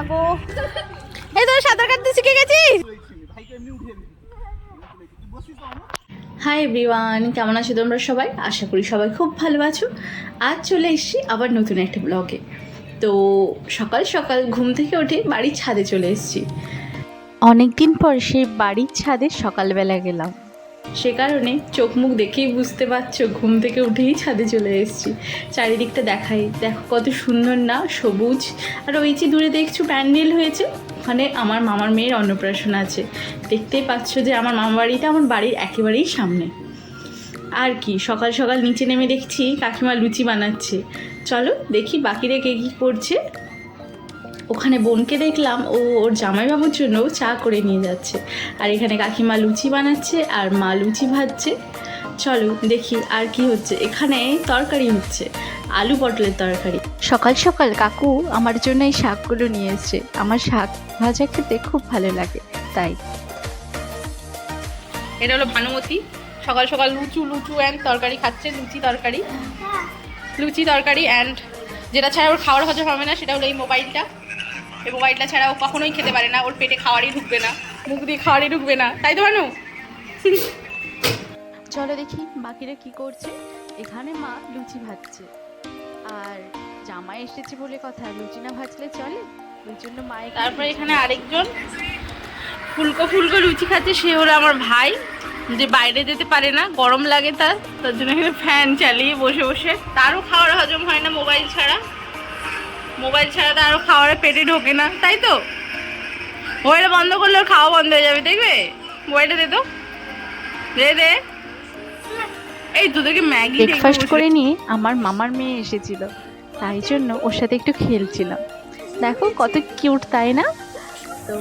গো, এই তো সাঁতার কাটতে শিখে গেছিস। হাই এভরিওয়ান, কেমন আছো তোমরা সবাই? আশা করি সবাই খুব ভালো আছো। আজ চলে এসেছি আবার নতুন একটা ব্লগে। তো সকাল সকাল ঘুম থেকে উঠে বাড়ির ছাদে চলে এসেছি। অনেক দিন পর সেই বাড়ির ছাদে সকালবেলা গেলাম, সে কারণে চোখ মুখ দেখেই বুঝতে পারছো ঘুম থেকে উঠেই ছাদে চলে এসেছি। চারিদিকটা দেখাই, দেখো কত সুন্দর না, সবুজ। আর ওই যে দূরে দেখছো প্যান্ডেল হয়েছে, ওখানে আমার মামার মেয়ের অন্নপ্রাশন আছে। দেখতেই পাচ্ছ যে আমার মামা বাড়িটা আমার বাড়ির একেবারেই সামনে। আর কি, সকাল সকাল নিচে নেমে দেখছি কাকিমা লুচি বানাচ্ছে। চলো দেখি বাকিরা কে কী করছে। ওখানে বোনকে দেখলাম ওর জামাইবাবুর জন্য চা করে নিয়ে যাচ্ছে, আর এখানে কাকিমা লুচি বানাচ্ছে আর মা লুচি ভাজছে। চলো দেখি আর কি হচ্ছে। এখানে তরকারি হচ্ছে, আলু পটলের তরকারি। সকাল সকাল কাকু আমার জন্য এই শাকগুলো নিয়ে এসছে। আমার শাক ভাজা খেতে খুব ভালো লাগে তাই। এটা হলো ভানুমতি, সকাল সকাল লুচু অ্যান্ড তরকারি খাচ্ছে। লুচি তরকারি অ্যান্ড যেটা ছাড়া ওর খাওয়ার হজম হবে না সেটা হলো এই মোবাইলটা। এই মোবাইলটা ছাড়া ও কখনোই খেতে পারে না, ওর পেটে খাওয়ারই ঢুকবে না, মুখ দিয়ে খাওয়ারই ঢুকবে না, তাই তো ভানু? চলো দেখি বাকিরা কি করছে। এখানে মা লুচি ভাজছে, আর জামাই এসেছে বলে কথা, লুচি না ভাজলে চলে, ওই জন্য মায়ের। তারপরে এখানে আরেকজন ফুলকো লুচি খাচ্ছে, সে হলো আমার ভাই, যে বাইরে যেতে পারে না, গরম লাগে তার জন্য এখানে ফ্যান চালিয়ে বসে বসে। তারও খাওয়ার হজম হয় না মোবাইল ছাড়া তো আরও খাওয়ারে পেটে ঢোকে না, তাই তো? মোবাইলটা বন্ধ করলে ওর খাওয়া বন্ধ হয়ে যাবে, দেখবে? মোবাইলটা দে তো, দে। এই তোদেরকে ম্যাগি ব্রেকফাস্ট করে নিয়ে আমার মামার মেয়ে এসেছিল, তাই জন্য ওর সাথে একটু খেলছিলাম। দেখো কত কিউট, তাই না? তো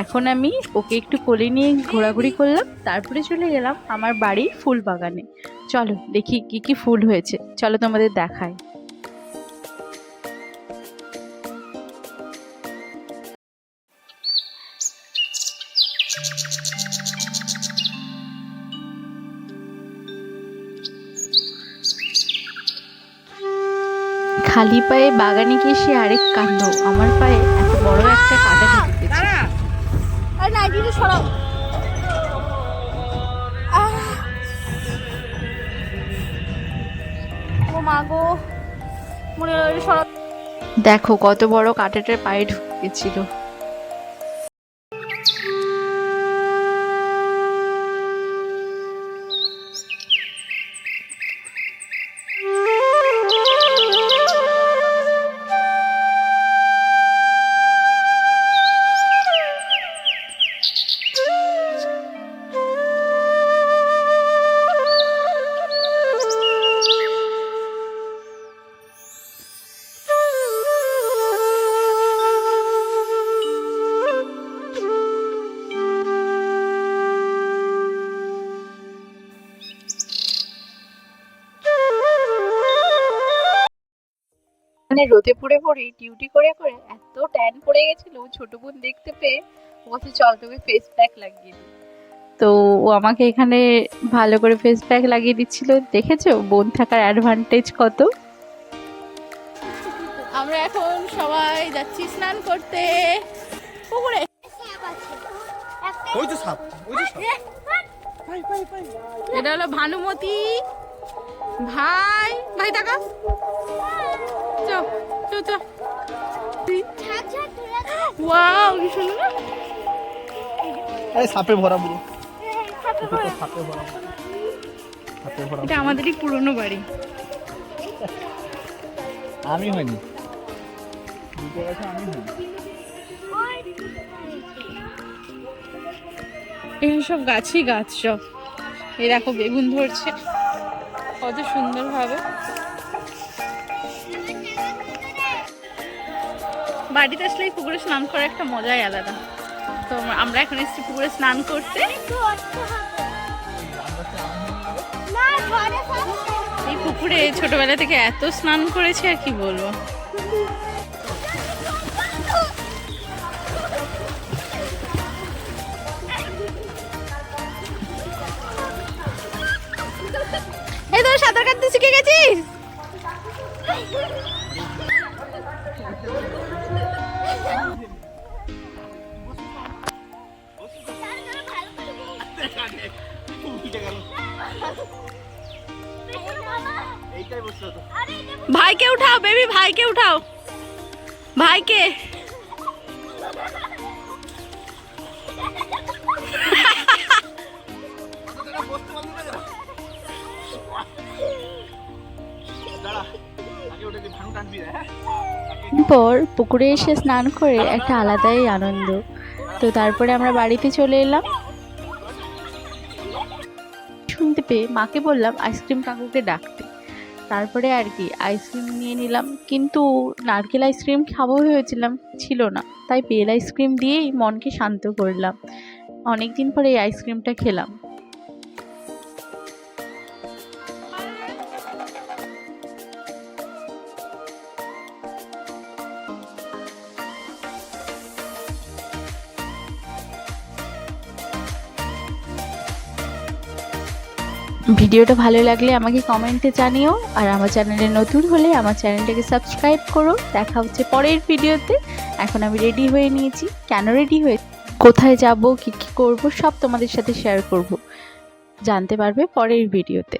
এখন আমি ওকে একটু কোলে নিয়ে ঘোরাঘুরি করলাম, তারপরে চলে গেলাম আমার বাড়ির ফুল বাগানে। চলো দেখি কি কি ফুল হয়েছে, চলো তোমাদের দেখাই। খালি পায়ে বাগানে গিয়ে সে আরেক কাণ্ড, আমার পায়ে এত বড় একটা কাঁটা ঢুকে গেছে। দেখো কত বড় কাঁটাটার পায়ে ঢুকে গেছিল। মানে রোদে পড়ে ডিউটি করে এত ট্যান পড়ে গেছিল, ছোট বোন দেখতে পেয়ে ও বলছে চল তোকে ফেস প্যাক লাগিয়ে দিই। তো ও আমাকে এখানে ভালো করে ফেস প্যাক লাগিয়ে দিচ্ছিল। দেখেছো বোন থাকার অ্যাডভান্টেজ কত। আমরা এখন সবাই যাচ্ছি স্নান করতে পুকুরে। এটা হলো ভানুমতি ভাই টাকা। ওয়াও কি সুন্দর, সাপে ভরা পুরো। এটা আমাদেরই পুরনো বাড়ি। আমি হইনি, এইসব গাছই গাছ সব। এই দেখো বেগুন ধরছে কত সুন্দর ভাবে। বাড়িতে আসলে পুকুরে স্নান করার একটা মজাই আলাদা। তো আমরা এখন এসেছি পুকুরে স্নান করতে। এই পুকুরে ছোটবেলা থেকে এত স্নান করেছি আর কি বলবো। এই তো সাঁতার কাটতে শিখে গেছিস। ভাইকে উঠাও বেবি, ভাইকে উঠাও, ভাইকে। পর পুকুরে এসে স্নান করে একটা আলাদাই আনন্দ। তো তারপরে আমরা বাড়িতে চলে এলাম। শুনতে পেয়ে মাকে বললাম আইসক্রিম কাকুকে ডাকতে। তারপরে আর কি আইসক্রিম নিয়ে নিলাম, কিন্তু নারকেল আইসক্রিম খাবো ভেবেছিলাম, ছিল না, তাই বেল আইসক্রিম দিয়েই মনকে শান্ত করলাম। অনেকদিন পরে এই আইসক্রিমটা খেলাম। ভিডিওটা ভালো লাগলে আমাকে কমেন্টে জানিও, আর আমার চ্যানেলে নতুন হলে আমার চ্যানেলটাকে সাবস্ক্রাইব করো। দেখা হচ্ছে পরের ভিডিওতে। এখন আমি রেডি হয়ে নিয়েছি। কেন রেডি হয়ে, কোথায় যাব, কী কী করব, সব তোমাদের সাথে শেয়ার করব, জানতে পারবে পরের ভিডিওতে।